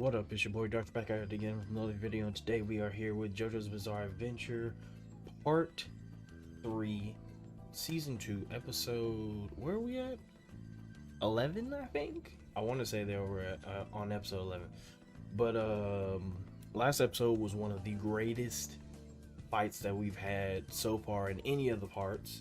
What up, it's your boy Dvrth back at it again with another video, and today we are here with JoJo's Bizarre Adventure Part 3, Season 2, Episode... where are we at? 11, I think? I want to say they were at, on Episode 11. But, last episode was one of the greatest fights that we've had so far in any of the parts.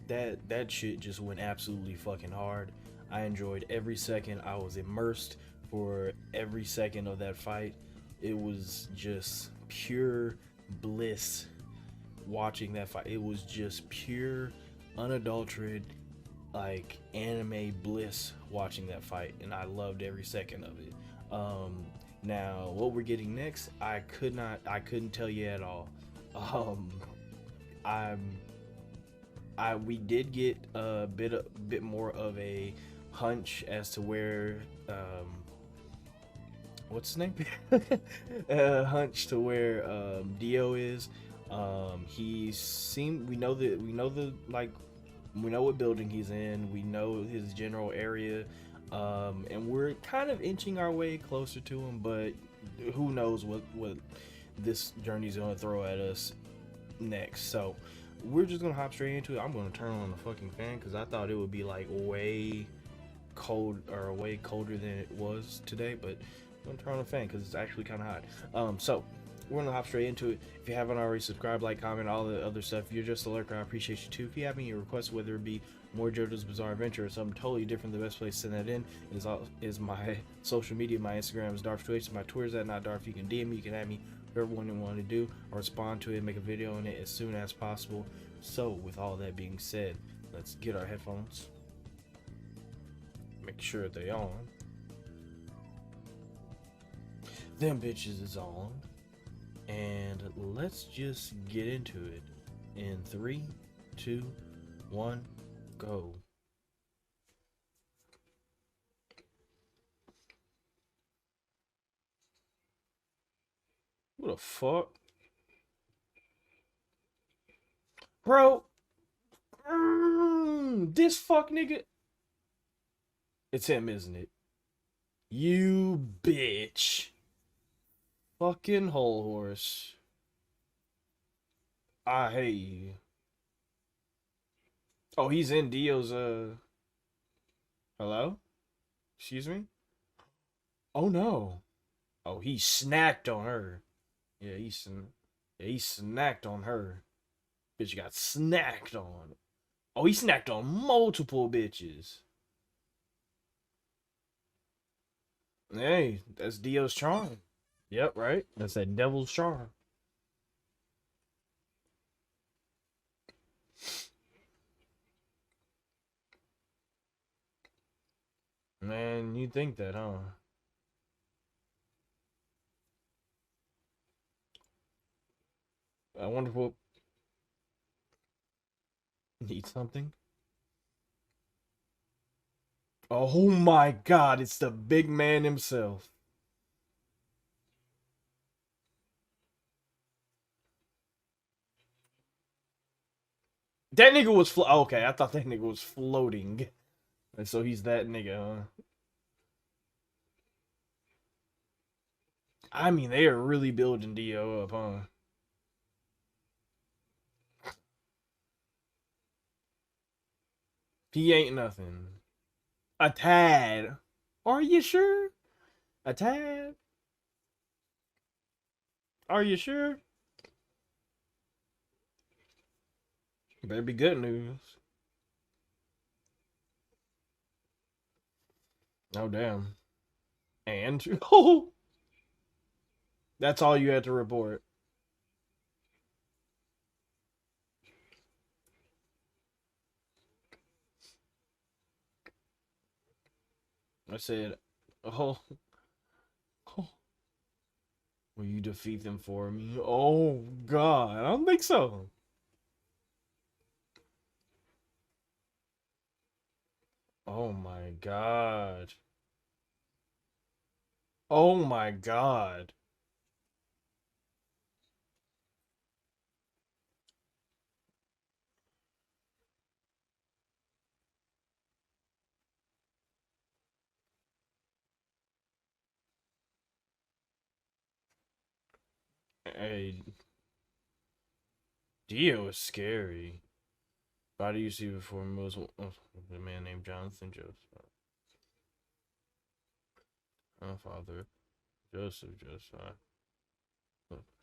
That shit just went absolutely fucking hard. I enjoyed every second. I was immersed for every second of that fight. It was just pure bliss watching that fight. It was just pure, unadulterated, like anime bliss watching that fight, and I loved every second of it. Now what we're getting next, I couldn't tell you at all. We did get a bit more of a hunch as to where what's his name? Hunch to where Dio is. We know what building he's in, we know his general area, and we're kind of inching our way closer to him, but who knows what this journey's gonna throw at us next. So we're just gonna hop straight into it. I'm gonna turn on the fucking fan because I thought it would be like way colder than it was today, but I'm gonna turn on the fan because it's actually kind of hot. So we're gonna hop straight into it. If you haven't already, subscribe, like, comment, all the other stuff. If you're just a lurker, I appreciate you too. If you have any requests, whether it be more JoJo's Bizarre Adventure or something totally different, the best place to send that in is my social media. My Instagram is Dvrth, my Twitter's at NotDarth. You can DM me, you can add me, whatever one you want to do, or respond to it, make a video on it as soon as possible. So with all that being said, let's get our headphones, make sure they on. Them bitches is on, and let's just get into it in 3, 2, 1, go. What the fuck, bro? This fuck nigga. It's him, isn't it? You bitch. Fucking whole horse. I hate you. Oh, he's in Dio's, hello? Excuse me? Oh no. Oh, he snacked on her. Yeah, he snacked on her. Bitch got snacked on. Oh, he snacked on multiple bitches. Hey, that's Dio's charm. Yep, right? That's that devil's charm. Man, you think that, huh? I wonder what... Need something? Oh my god, it's the big man himself. That nigga was okay, I thought that nigga was floating. And so he's that nigga, huh? I mean, they are really building Dio up, huh? He ain't nothing. A tad. Are you sure? A tad? Are you sure? Better be good news. Oh, damn. And? Oh! That's all you had to report. I said, oh. Oh. Will you defeat them for me? Oh, God. I don't think so. Oh, my God. Oh, my God. Hey, Dio is scary. Why do you see before most a man named Jonathan Joseph? My father, Joseph.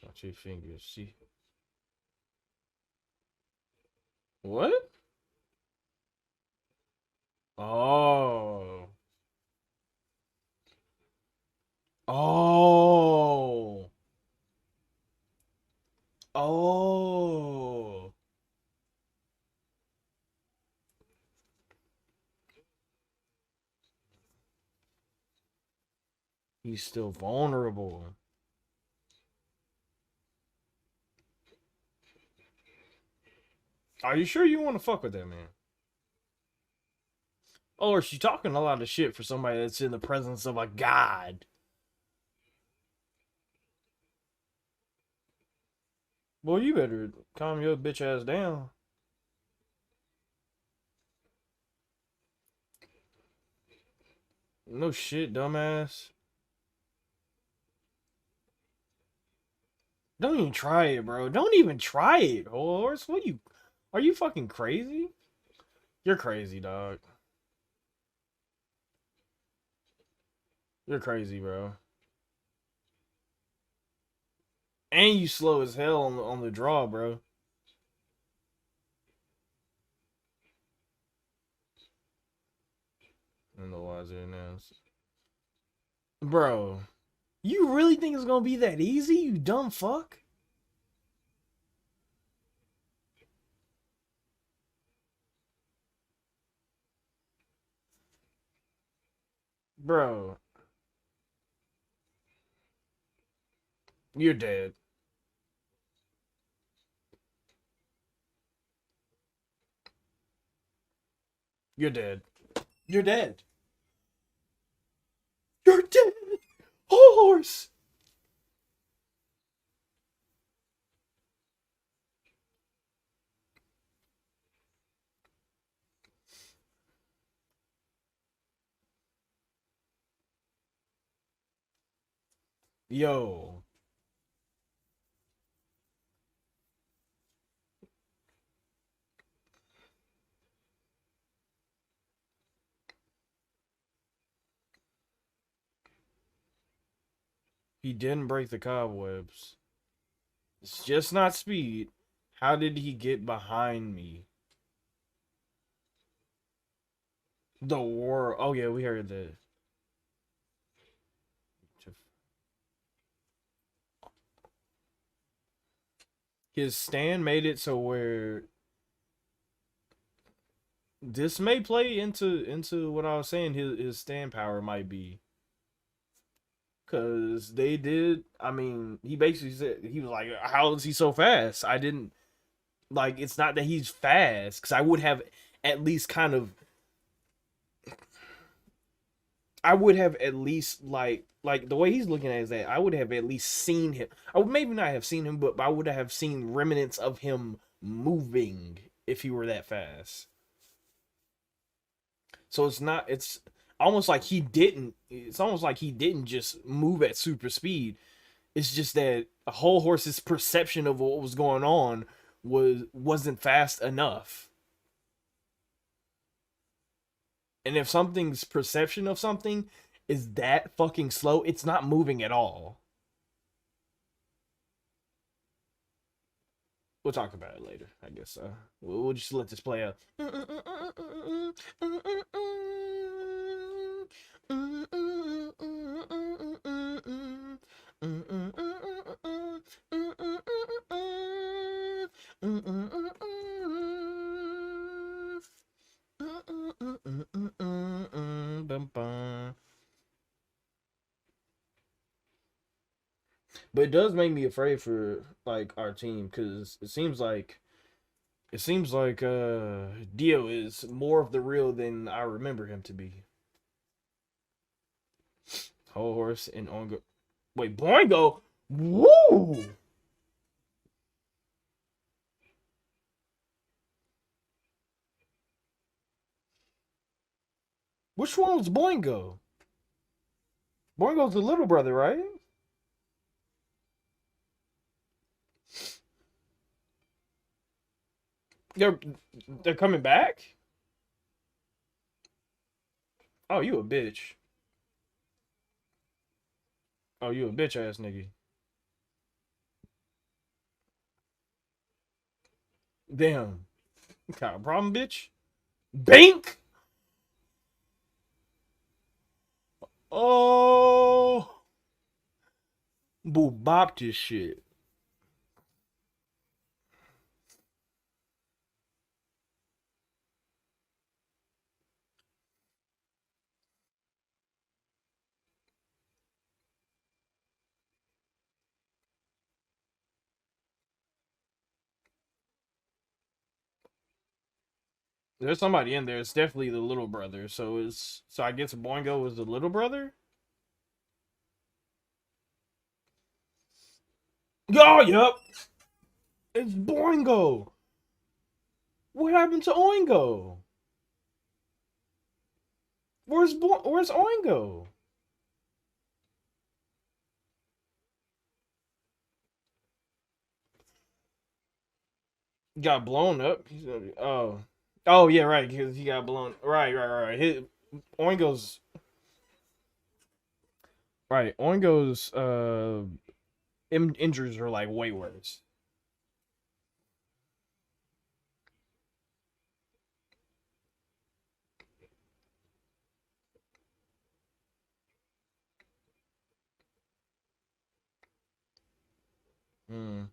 Got 2 fingers. See what? Oh, oh, oh. He's still vulnerable. Are you sure you want to fuck with that man? Oh, or she talking a lot of shit for somebody that's in the presence of a god? Well, you better calm your bitch ass down. No shit, dumbass. Don't even try it, bro. Don't even try it, horse. What you? Are you fucking crazy? You're crazy, dog. You're crazy, bro. And you slow as hell on the draw, bro. And the wiser now, bro. You really think it's gonna be that easy? You dumb fuck, bro. You're dead. You're dead. You're dead. You're dead. Horse. Yo. He didn't break the cobwebs. It's just not speed. How did he get behind me? The war. Oh yeah, we heard that. His stand made it so where this may play into what I was saying. His stand power might be because they did. I mean, he basically said he was like, "How is he so fast?" I didn't like. It's not that he's fast because I would have at least kind of I would have at least like the way he's looking at it is that I would have at least seen him. I would maybe not have seen him, but I would have seen remnants of him moving if he were that fast. So it's not. It's almost like he didn't. It's almost like he didn't just move at super speed. It's just that a whole horse's perception of what was going on wasn't fast enough. And if something's perception of something is that fucking slow, it's not moving at all. We'll talk about it later, I guess. We'll just let this play out. But it does make me afraid for like our team because it seems like Dio is more of the real than I remember him to be. Whole horse and on. Wait, Boingo. Woo! Which one was Boingo? Boingo's the little brother, right? They're they're coming back? Oh, you a bitch. Oh, you a bitch ass nigga. Damn. Got a problem, bitch? Bank? Oh, boo bop this shit. There's somebody in there. It's definitely the little brother. So I guess Boingo was the little brother? Oh, yep. It's Boingo. What happened to Oingo? Where's Oingo? Got blown up. Oh. Oh yeah, right, because he got blown. Right. Oingo's right. Oingo's injuries are like way worse. Hmm.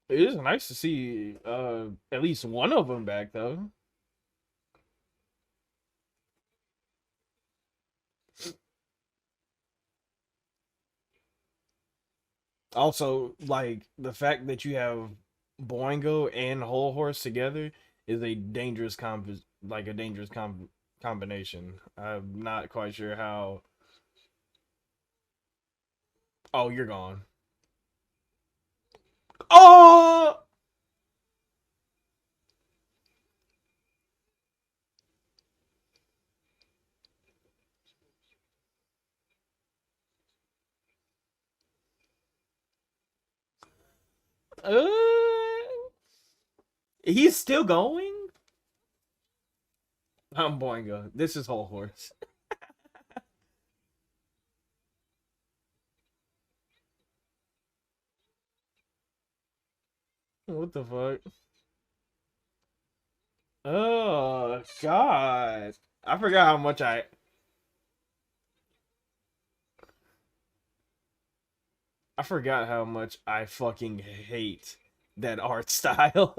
It is nice to see at least one of them back though. Also, like the fact that you have Boingo and Whole Horse together is a dangerous like a dangerous combination. I'm not quite sure how. Oh, you're gone. Oh, uh, he's still going. I'm Boingo. This is Whole Horse. What the fuck? Oh God! I forgot how much I forgot how much I fucking hate that art style.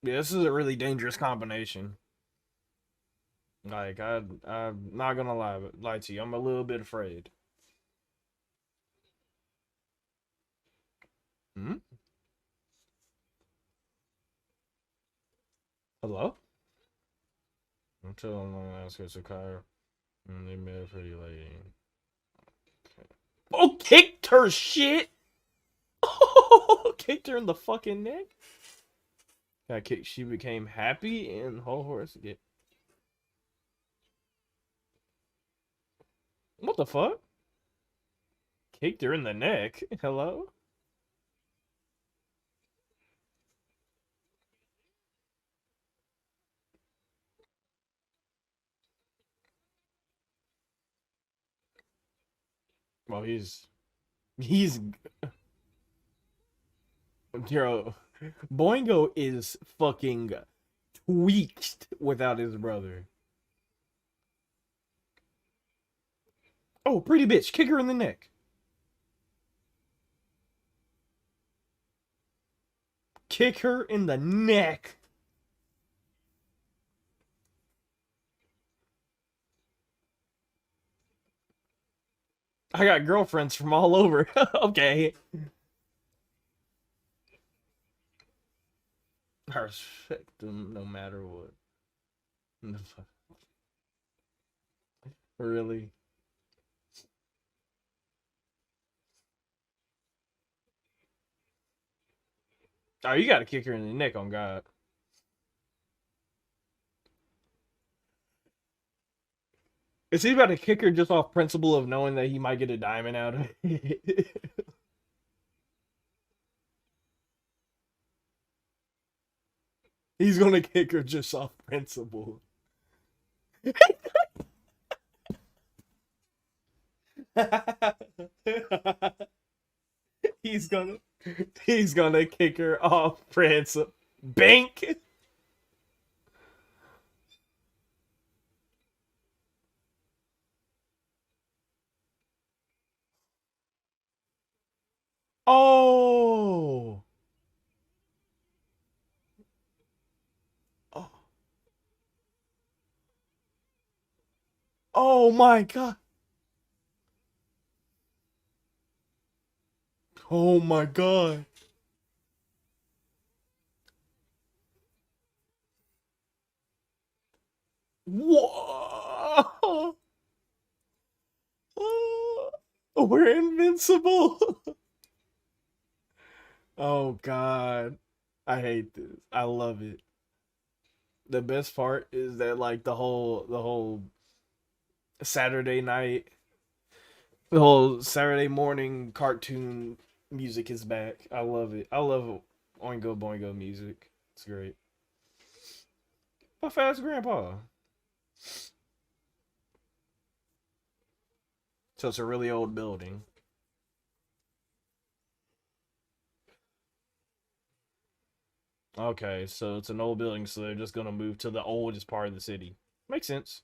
Yeah, this is a really dangerous combination. Like I'm not gonna lie to you. I'm a little bit afraid. Hmm? Hello? Until I'm gonna ask her to Kyle. And they met a pretty lady. Oh, kicked her shit! Oh, kicked her in the fucking neck. Got kicked. She became happy and whole horse get. What the fuck? Kicked her in the neck. Hello? Well, he's Yo, Boingo is fucking tweaked without his brother. Oh, pretty bitch, kick her in the neck. Kick her in the neck. I got girlfriends from all over. Okay. I respect them no matter what. Really? Oh, you gotta kick her in the neck on God. Is he about to kick her just off principle of knowing that he might get a diamond out of it? He's gonna kick her just off principle. he's gonna he's gonna kick her off principle. Bank. Oh. Oh, oh my god. Oh my god. Whoa. We're invincible. Oh god. I hate this. I love it. The best part is that like the whole Saturday night, the whole Saturday morning cartoon music is back. I love it. I love Oingo Boingo music. It's great. My fast grandpa. So it's a really old building. Okay, so it's an old building, so they're just gonna move to the oldest part of the city. Makes sense.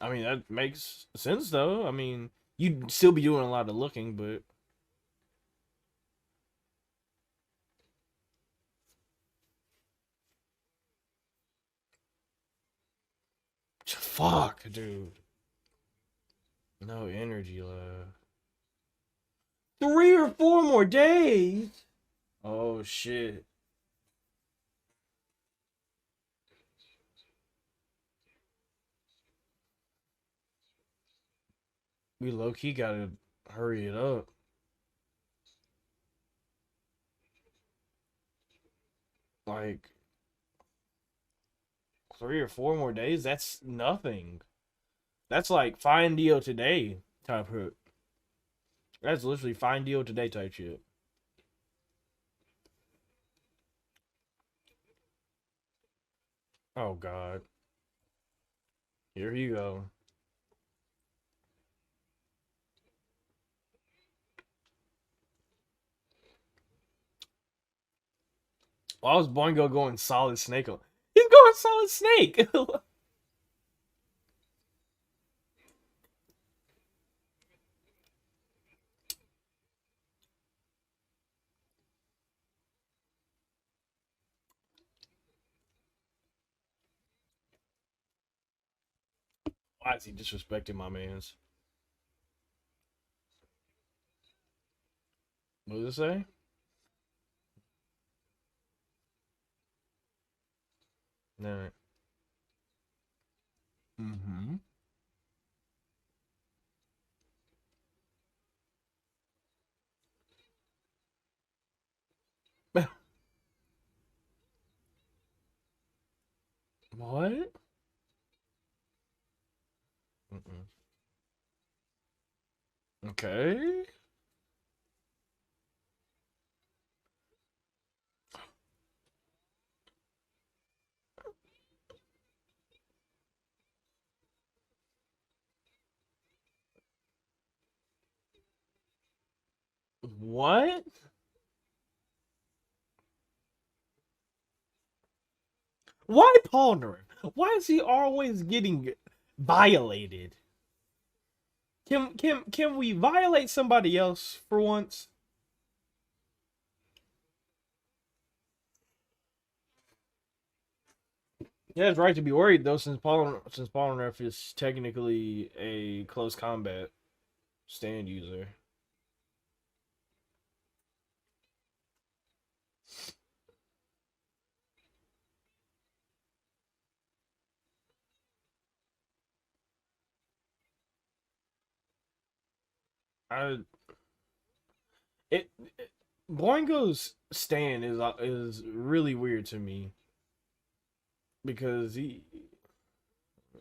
I mean, that makes sense though. I mean, you'd still be doing a lot of looking, but fuck, dude. No energy left. 3 or 4 more days. Oh shit. We low key gotta hurry it up. Like 3 or 4 more days. That's nothing. That's like fine deal today type hook. That's literally fine deal today type shit. Oh god. Here you go. Why was Boingo going solid snake on? He's going solid snake. Why is he disrespecting my man's? What does it say? No. Mm-hmm. What? Mm-mm. Okay. What? Why pondering? Why is he always getting violated? Can we violate somebody else for once? Yeah, it's right to be worried though, since Polnareff is technically a close combat stand user. I it Boingo's stand is really weird to me. because he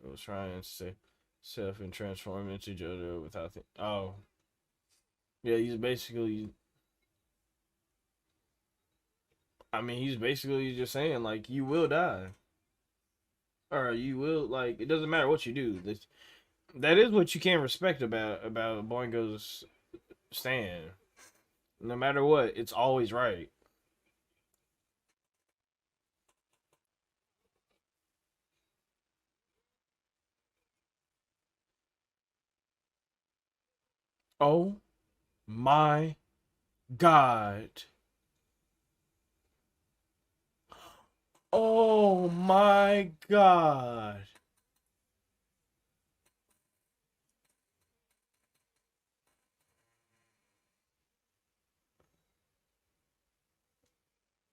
was trying to say self and transform into Jojo without the. Oh, yeah, he's basically. I mean, he's basically just saying like you will die, or you will like it doesn't matter what you do. That is what you can't respect about Boingo's stand. No matter what, it's always right. Oh my god. Oh my god.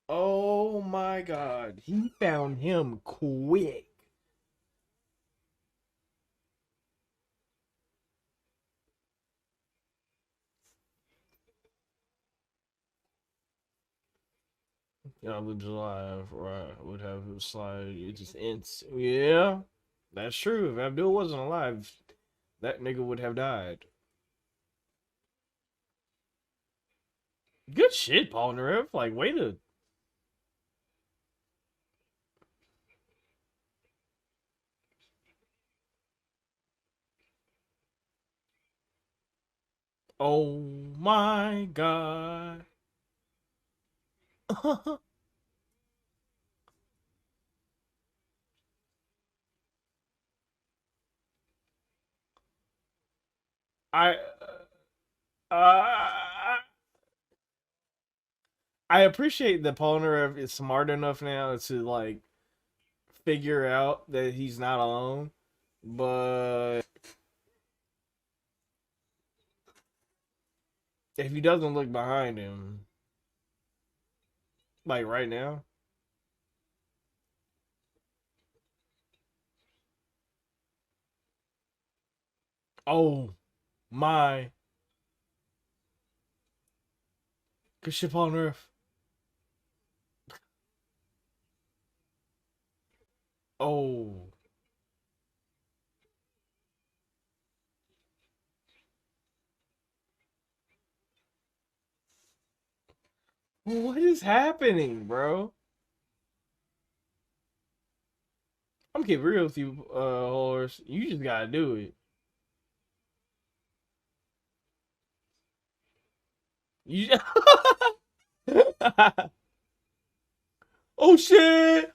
Oh my god. He found him quick. Yeah, I lived alive, or I would have slide. It just ends. Yeah, that's true. If Abdul wasn't alive, that nigga would have died. Good shit, Paul Narev. Like, way to. Oh my god. I. I appreciate that Polnareff is smart enough now to like figure out that he's not alone, but if he doesn't look behind him, like right now, oh my, good shit, Polnareff. Oh, what is happening, bro? I'm keep real with you, horse. You just gotta do it. You. Oh shit!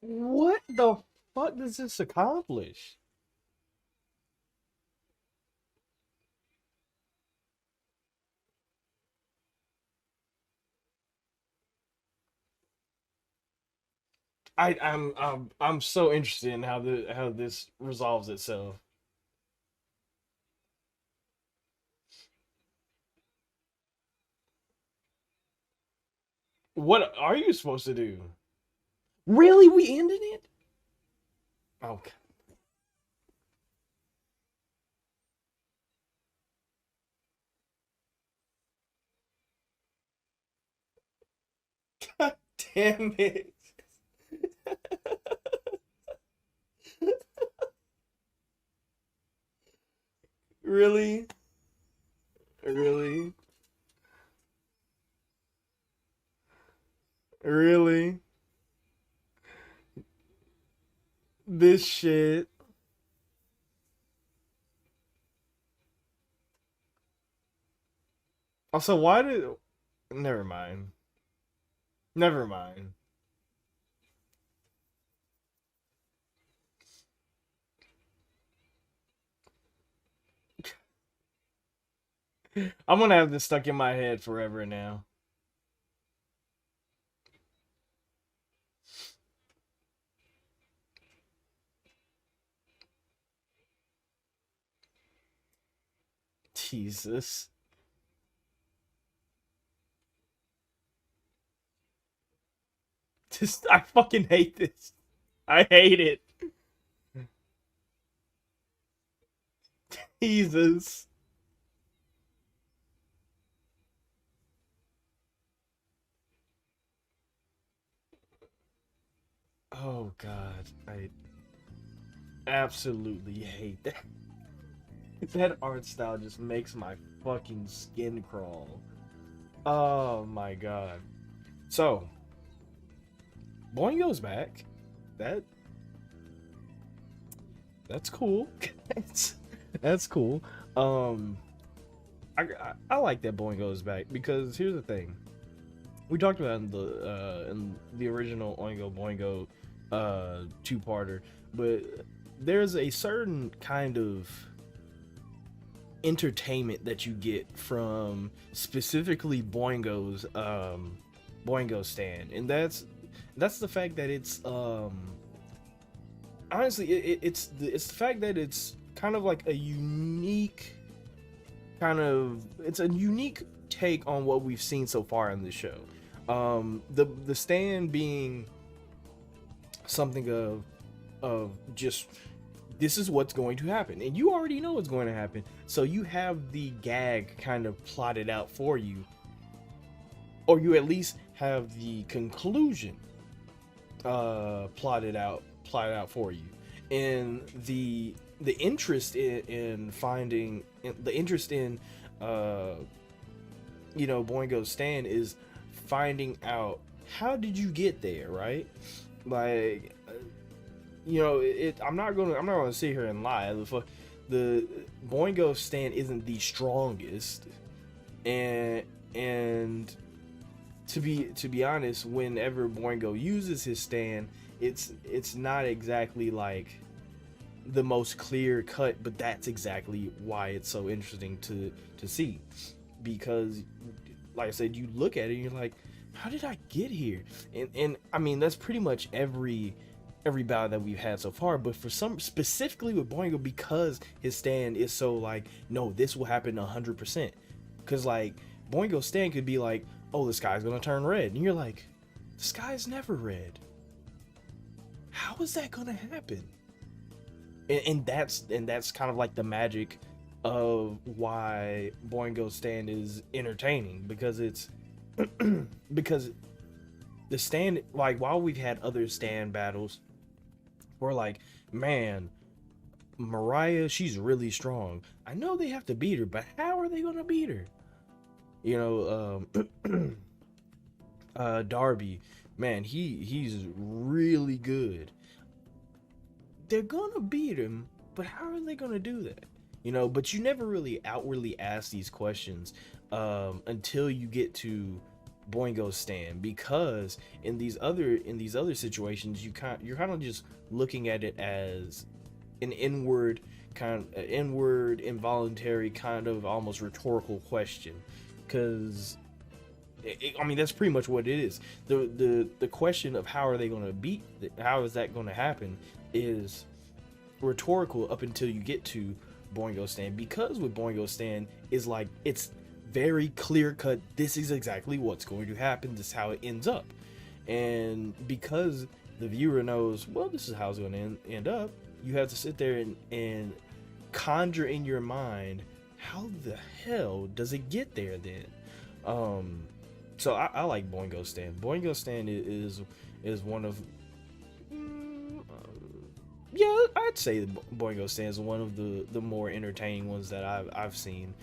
What the fuck does this accomplish? I'm so interested in how this resolves itself. What are you supposed to do? Really, we ended it? Okay. God damn it! Really, really, really. This shit. Also, why did? Never mind. Never mind. I'm gonna have this stuck in my head forever now. Jesus. Just I fucking hate this. I hate it. Jesus. Oh god. I absolutely hate that. That art style just makes my fucking skin crawl. Oh my god. So, Boingo's back. That that's cool. that's that's cool. Um I like that Boingo's back because here's the thing. We talked about in the original Oingo Boingo two-parter, but there's a certain kind of entertainment that you get from specifically Boingo stand, and that's the fact that it's honestly it's the fact that it's kind of like a unique it's a unique take on what we've seen so far in the show. The stand being something of just this is what's going to happen, and you already know what's going to happen, so you have the gag kind of plotted out for you, or you at least have the conclusion plotted out for you, and the interest in finding the interest in Boingo's stand is finding out how did you get there, right? Like, I'm not gonna sit here and lie. The Boingo stand isn't the strongest, and to be honest, whenever Boingo uses his stand, it's not exactly like the most clear cut, but that's exactly why it's so interesting to see, because like I said, you look at it and you're like, how did I get here? And I mean, that's pretty much every battle that we've had so far, but for some specifically with Boingo, because his stand is so like, no, this will happen 100%, because like Boingo's stand could be like, oh, the sky's gonna turn red, and you're like, the sky's never red, how is that gonna happen? And that's kind of like the magic of why Boingo's stand is entertaining, because it's because the stand, like, while we've had other stand battles, we're like, man, Mariah, she's really strong. I know they have to beat her, but how are they gonna beat her? Darby, man, he's really good. They're gonna beat him, but how are they gonna do that? But you never really outwardly ask these questions until you get to Boingo's stand, because in these other situations you're kind of just looking at it as an inward involuntary kind of almost rhetorical question, because I mean, that's pretty much what it is. The question of how are they going to beat, how is that going to happen, is rhetorical up until you get to Boingo stand, because with Boingo stand is like, it's very clear cut, this is exactly what's going to happen, this is how it ends up, and because the viewer knows, well, this is how it's going to end up, you have to sit there and conjure in your mind, how the hell does it get there then? So I like Boingo stand. Boingo stand is one of, yeah, I'd say Boingo stand is one of the more entertaining ones that I've seen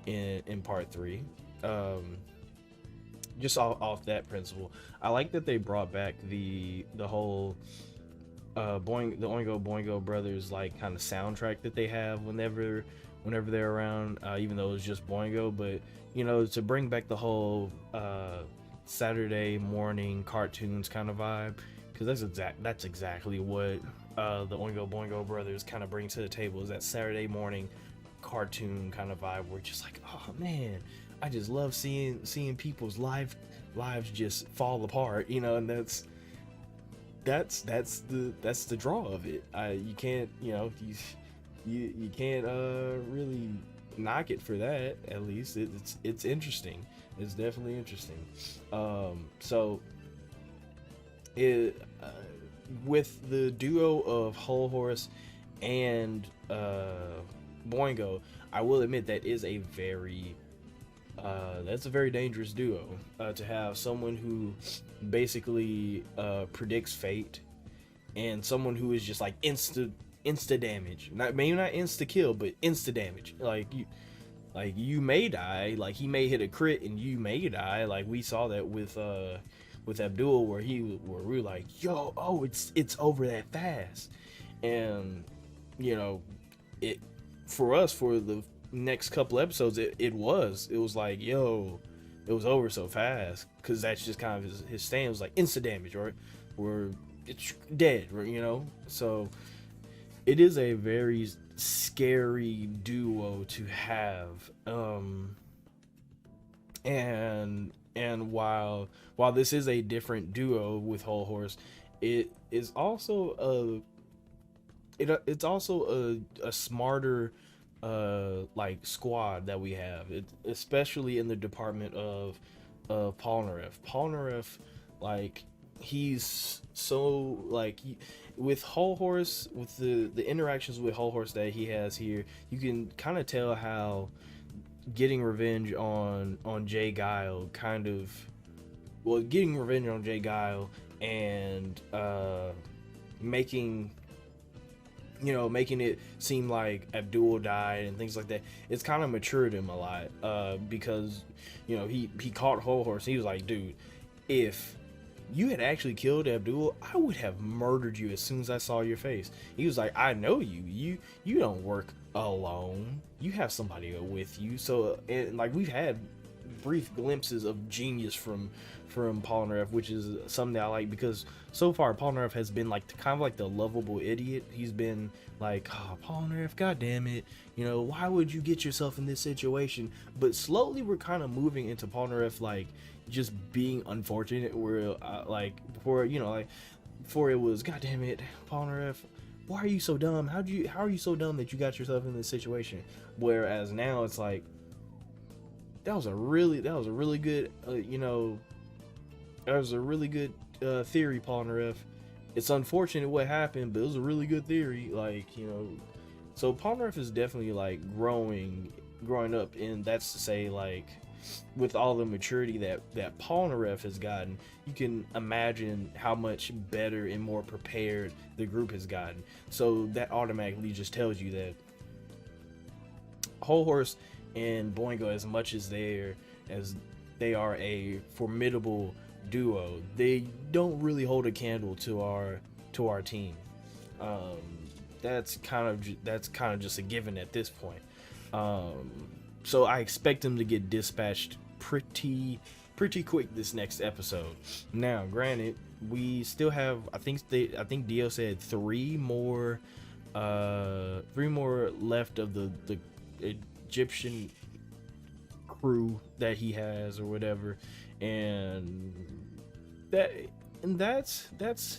in part 3. Just off that principle, I like that they brought back the whole the Oingo Boingo brothers, like, kind of soundtrack that they have whenever they're around, even though it's just Boingo, but to bring back the whole Saturday morning cartoons kind of vibe, because that's exactly what the Oingo Boingo brothers kind of bring to the table, is that Saturday morning cartoon kind of vibe, where it's just like, oh man, I just love seeing people's lives just fall apart, and that's the draw of it. You can't you can't really knock it for that. At least it's interesting. It's definitely interesting. So it with the duo of Whole Horse and Boingo, I will admit that is a very that's a very dangerous duo to have someone who basically predicts fate and someone who is just like insta damage. Not maybe not insta kill, but insta damage. Like you may die. Like he may hit a crit and you may die. Like we saw that with Abdul where we were like, yo, oh, it's over that fast. And you know, it for us for the next couple episodes it was like, yo, it was over so fast, because that's just kind of his stand. It was like instant damage or it's dead, you know. So it is a very scary duo to have. And while this is a different duo with Whole Horse, it is also it's also a smarter like squad that we have, especially in the department of Polnareff. Polnareff, like he's so like with Whole Horse, with the interactions with Whole Horse that he has here, you can kind of tell how getting revenge on Jay Guile getting revenge on Jay Guile and making it seem like Abdul died and things like that, it's kind of matured him a lot, because he caught Whole Horse and he was like, dude, if you had actually killed Abdul, I would have murdered you as soon as I saw your face. He was like, I know you don't work alone, you have somebody with you. So and like we've had brief glimpses of genius from Polnareff, which is something that I like, because so far Polnareff has been like kind of like the lovable idiot. He's been like, oh, Polnareff, god damn it, why would you get yourself in this situation? But slowly we're kind of moving into Polnareff like just being unfortunate, where like before before it was, god damn it, Polnareff, why are you so dumb? How are you so dumb that you got yourself in this situation? Whereas now it's like, that was a really good that was a really good theory, Polnareff. It's unfortunate what happened, but it was a really good theory. Like, so Polnareff is definitely like growing up, and that's to say, like, with all the maturity that Polnareff has gotten, you can imagine how much better and more prepared the group has gotten. So that automatically just tells you that Whole Horse and Boingo, as much as they are a formidable duo, they don't really hold a candle to our team. That's kind of just a given at this point. So I expect them to get dispatched pretty quick this next episode. Now, granted, we still have, I think Dio said three more left of the Egyptian crew that he has or whatever, and that's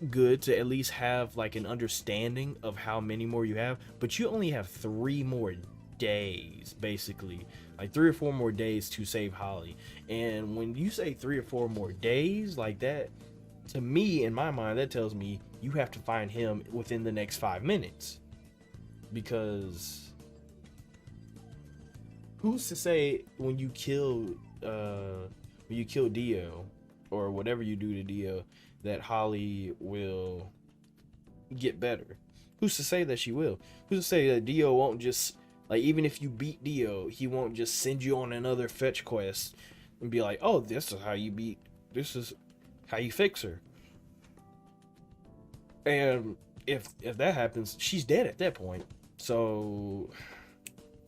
good to at least have like an understanding of how many more you have. But you only have 3 more days, basically, like 3 or 4 more days to save Holly. And when you say 3 or 4 more days like that, to me, in my mind, that tells me you have to find him within the next 5 minutes, because who's to say when you kill Dio or whatever you do to Dio that Holly will get better? Who's to say that she will? Who's to say that Dio won't just, like, even if you beat Dio, he won't just send you on another fetch quest and be like, oh, this is how you fix her. And if that happens, she's dead at that point. So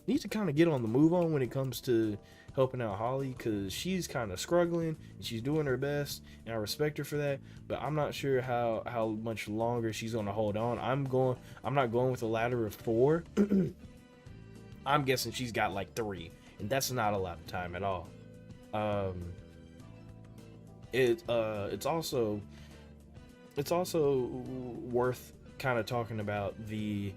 needs to kind of get on the move on when it comes to helping out Holly, because she's kind of struggling and she's doing her best, and I respect her for that, but I'm not sure how much longer she's going to hold on. I'm not going with a ladder of 4. I'm guessing she's got like 3, and that's not a lot of time at all. It's also worth kind of talking about the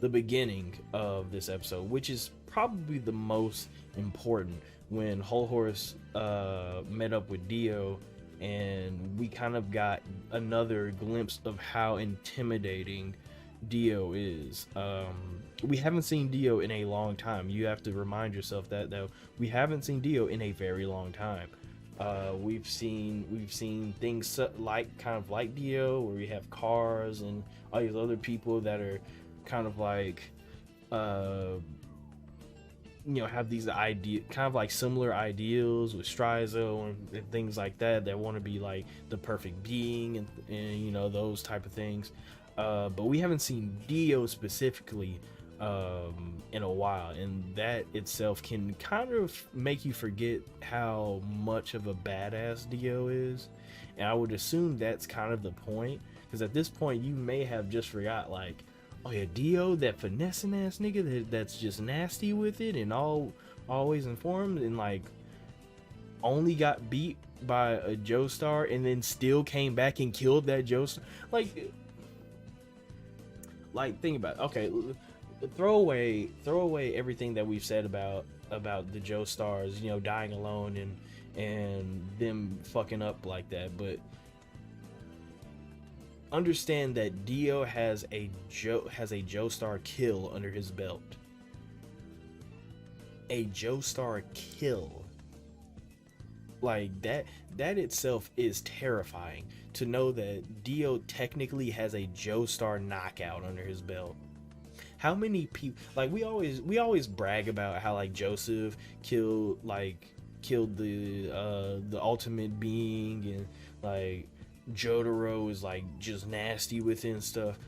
the beginning of this episode, which is probably the most important, when Whole Horse met up with Dio, and we kind of got another glimpse of how intimidating Dio is. We haven't seen Dio in a long time. You have to remind yourself that though we haven't seen Dio in a very long time. We've seen things like kind of like Dio, where we have cars and all these other people that are kind of like have these kind of like similar ideals with Strizo and things like that want to be like the perfect being and those type of things. But we haven't seen Dio specifically in a while, and that itself can kind of make you forget how much of a badass Dio is. And I would assume that's kind of the point, because at this point you may have just forgot, like, oh yeah, Dio, that finessing ass nigga that's just nasty with it and always informed, and like only got beat by a Joestar and then still came back and killed that Joestar. Like think about it. Okay, throw away everything that we've said about the Joestars, dying alone and them fucking up like that, but understand that Dio has a Joestar kill under his belt. A Joestar kill. Like that itself is terrifying, to know that Dio technically has a Joestar knockout under his belt. How many people, like, we always brag about how like Joseph killed the ultimate being, and like Jotaro is like just nasty within stuff,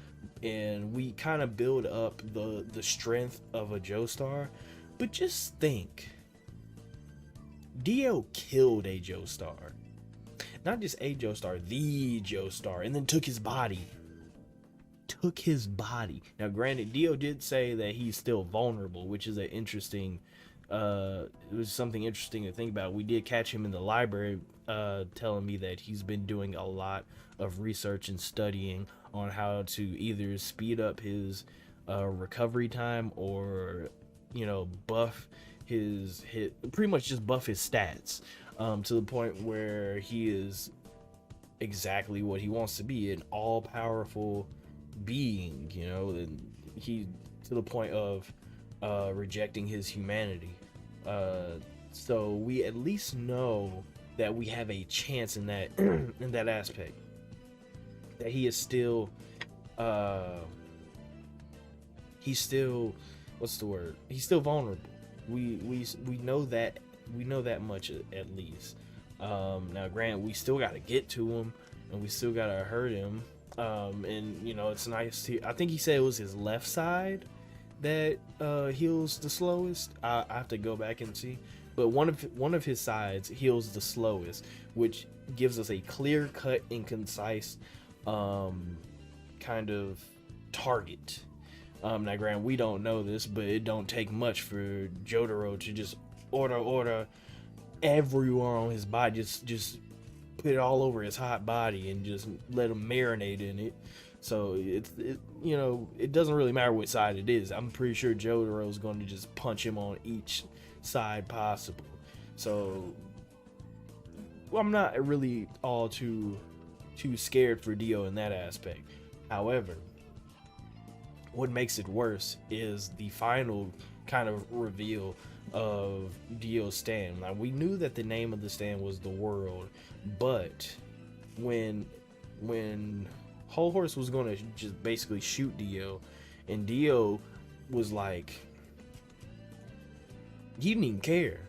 and we kind of build up the strength of a Joestar. But just think, Dio killed a Joestar, not just a Joestar, the Joestar, and then took his body. Now granted, Dio did say that he's still vulnerable, which is an interesting it was something interesting to think about. We did catch him in the library telling me that he's been doing a lot of research and studying on how to either speed up his recovery time, or buff his pretty much just buff his stats to the point where he is exactly what he wants to be, an all-powerful being, and he to the point of rejecting his humanity. So we at least know that we have a chance in that in that aspect, that he is still he's still, what's the word, he's still vulnerable. We know that much at least. Now granted, we still got to get to him, and we still got to hurt him, and it's nice to, I think he said it was his left side that heals the slowest. I have to go back and see, but one of his sides heals the slowest, which gives us a clear cut and concise kind of target. Now granted, we don't know this, but it don't take much for Jotaro to just order everywhere on his body, just put it all over his hot body and just let him marinate in it. So it doesn't really matter what side it is. I'm pretty sure Jotaro's going to just punch him on each side possible. So I'm not really all too scared for Dio in that aspect. However, what makes it worse is the final kind of reveal of Dio's stand. Now, we knew that the name of the stand was the World, but when Whole Horse was going to just basically shoot Dio, and Dio was like, he didn't even care.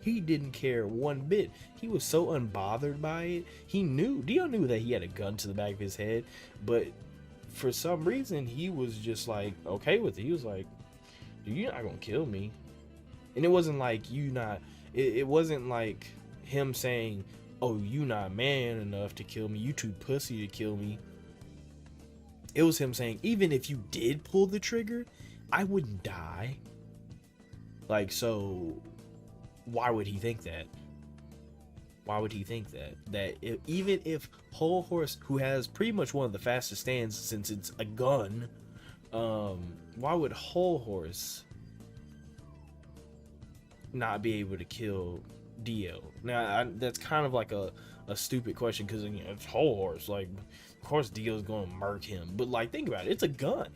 He didn't care one bit. He was so unbothered by it. Dio knew that he had a gun to the back of his head, but for some reason he was just like okay with it. He was like, dude, you're not gonna kill me. And it wasn't like it wasn't like him saying, oh, you not man enough to kill me, you too pussy to kill me. It was him saying, even if you did pull the trigger, I wouldn't die. Like, so why would he think that? Why would he think that? Even if Whole Horse, who has pretty much one of the fastest stands since it's a gun, Why would Whole Horse not be able to kill Dio? Now, that's kind of like a stupid question because, you know, it's Whole Horse. Like, of course Dio's going to murk him. But, like, think about it. It's a gun.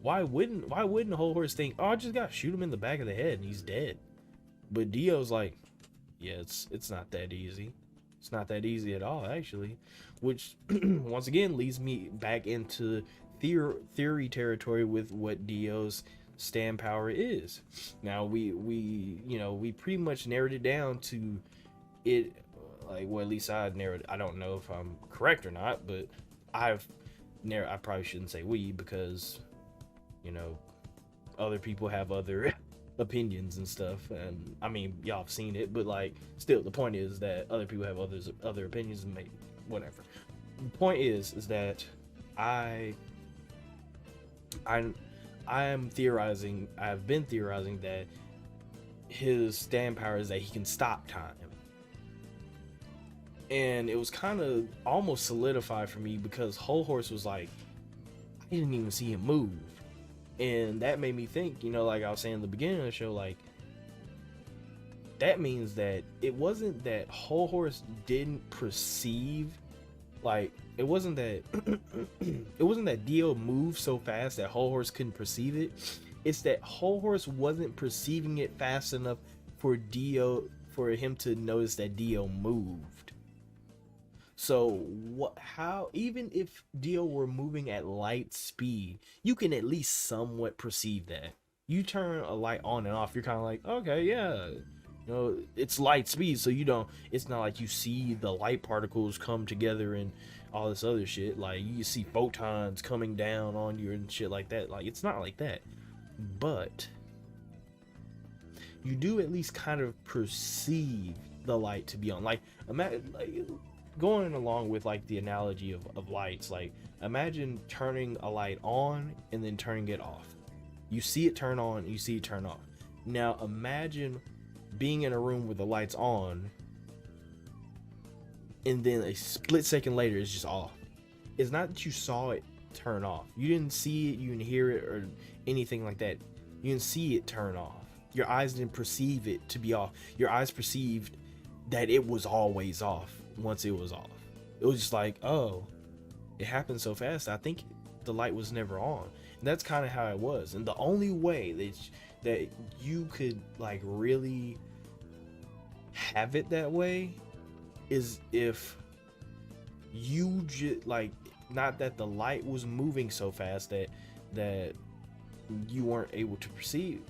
Why wouldn't Whole Horse think, oh, I just got to shoot him in the back of the head and he's dead? But Dio's like, yeah, it's not that easy. It's not that easy at all, actually. Which, once again, leads me back into theory territory with what Dio's stand power is. Now, we pretty much narrowed it down to it, like, well, at least I narrowed it. I don't know if I'm correct or not, but I probably shouldn't say we, because, you know, other people have other opinions and stuff, and I mean, y'all have seen it, but, like, still, the point is that other people have other opinions, and maybe whatever. The point is that I am theorizing, I've been theorizing that his stand power is that he can stop time. And it was kind of almost solidified for me because Whole Horse was like, I didn't even see him move. And that made me think, you know, like I was saying in the beginning of the show, like, that means that it wasn't that Whole Horse didn't perceive, like, it wasn't that Dio moved so fast that Whole Horse couldn't perceive it. It's that Whole Horse wasn't perceiving it fast enough for him to notice that Dio moved. So even if Dio were moving at light speed, you can at least somewhat perceive that. You turn a light on and off, you're kind of like, okay, yeah, you know, it's light speed, so it's not like you see the light particles come together and all this other shit. Like, you see photons coming down on you and shit like that. Like, it's not like that. But you do at least kind of perceive the light to be on. Like, imagine, like, going along with, like, the analogy of lights, like, imagine turning a light on and then turning it off. You see it turn on, you see it turn off. Now imagine being in a room with the lights on and then a split second later it's just off. It's not that you saw it turn off. You didn't see it, you didn't hear it or anything like that. You didn't see it turn off. Your eyes didn't perceive it to be off. Your eyes perceived that it was always off. Once it was off, it was just like, oh, it happened so fast, I think the light was never on. And that's kind of how it was. And the only way that you could, like, really have it that way is if you just, like, not that the light was moving so fast that you weren't able to perceive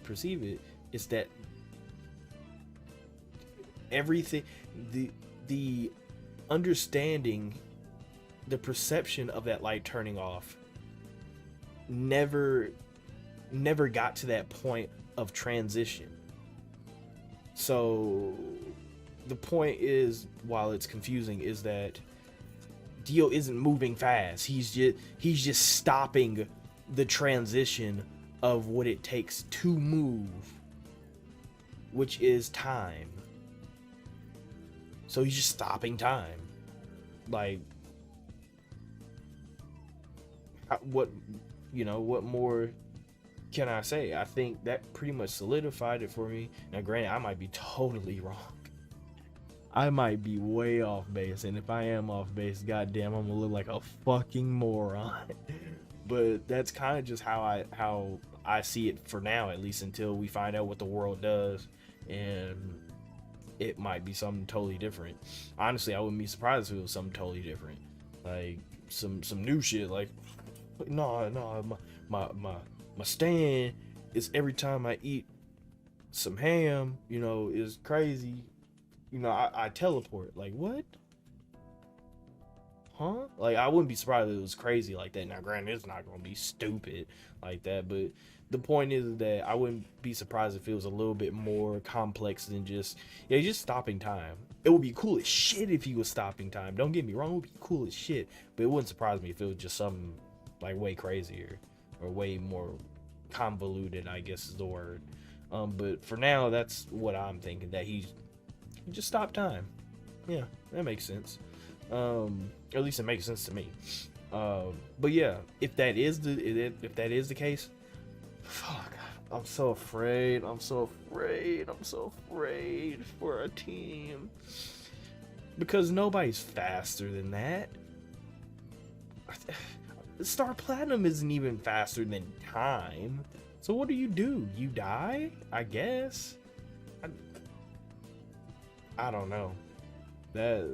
it. It's that everything, the understanding, the perception of that light turning off never got to that point of transition. So the point is, while it's confusing, is that Dio isn't moving fast. He's just stopping the transition of what it takes to move, which is time. So he's just stopping time. Like, what more can I say? I think that pretty much solidified it for me. Now, granted, I might be totally wrong. I might be way off base, and if I am off base, goddamn, I'm gonna look like a fucking moron. But that's kind of just how I see it for now, at least until we find out what the world does, and it might be something totally different. Honestly, I wouldn't be surprised if it was something totally different, like some new shit. Like, no, my stand is every time I eat some ham, you know, is crazy. You know, I teleport. Like, what? Huh? Like, I wouldn't be surprised if it was crazy like that. Now, granted, it's not gonna be stupid like that, but the point is that I wouldn't be surprised if it was a little bit more complex than just stopping time. It would be cool as shit if he was stopping time. Don't get me wrong, it would be cool as shit, but it wouldn't surprise me if it was just something like way crazier or way more convoluted, I guess is the word. But for now, that's what I'm thinking, that he just stopped time. Yeah, that makes sense. At least it makes sense to me. But yeah, if that is the case, fuck, I'm so afraid. I'm so afraid. I'm so afraid for our team because nobody's faster than that. Star Platinum isn't even faster than time. So what do? You die? I guess. I don't know. That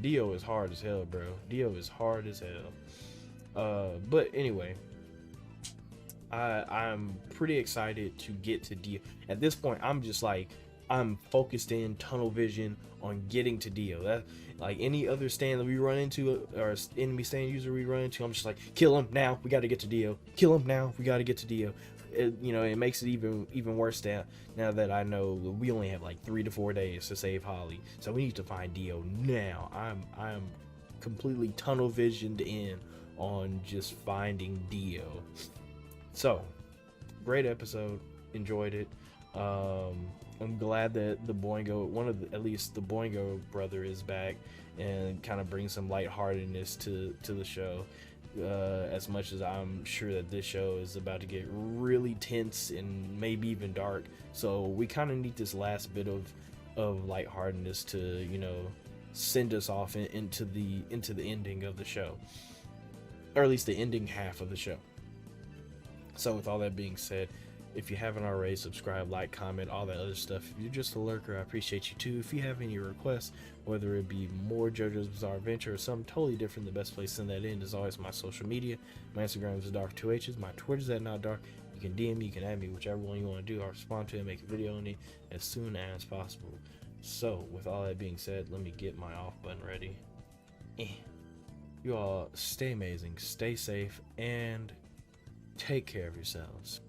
Dio is hard as hell, bro. Dio is hard as hell. But anyway, I'm pretty excited to get to Dio. At this point, I'm just like, I'm focused in tunnel vision on getting to Dio. That, like any other stand that we run into, or enemy stand user we run into, I'm just like, kill him now. We got to get to Dio. Kill him now. We got to get to Dio. It makes it even worse now that I know we only have like 3 to 4 days to save Holly. So we need to find Dio now. I'm completely tunnel visioned in on just finding Dio. So, great episode. Enjoyed it. I'm glad that the Boingo, at least the Boingo brother is back and kind of brings some lightheartedness to the show. As much as I'm sure that this show is about to get really tense and maybe even dark. So we kind of need this last bit of lightheartedness to, send us off into the ending of the show. Or at least the ending half of the show. So with all that being said, if you haven't already, subscribe, like, comment, all that other stuff. If you're just a lurker, I appreciate you too. If you have any requests, whether it be more JoJo's Bizarre Adventure or something totally different, the best place to send that in is always my social media. My Instagram is Dvrth, my Twitter's @NotDark. You can DM me, you can add me, whichever one you want to do. I'll respond to it and make a video on it as soon as possible. So, with all that being said, let me get my off button ready. You all stay amazing, stay safe, and take care of yourselves.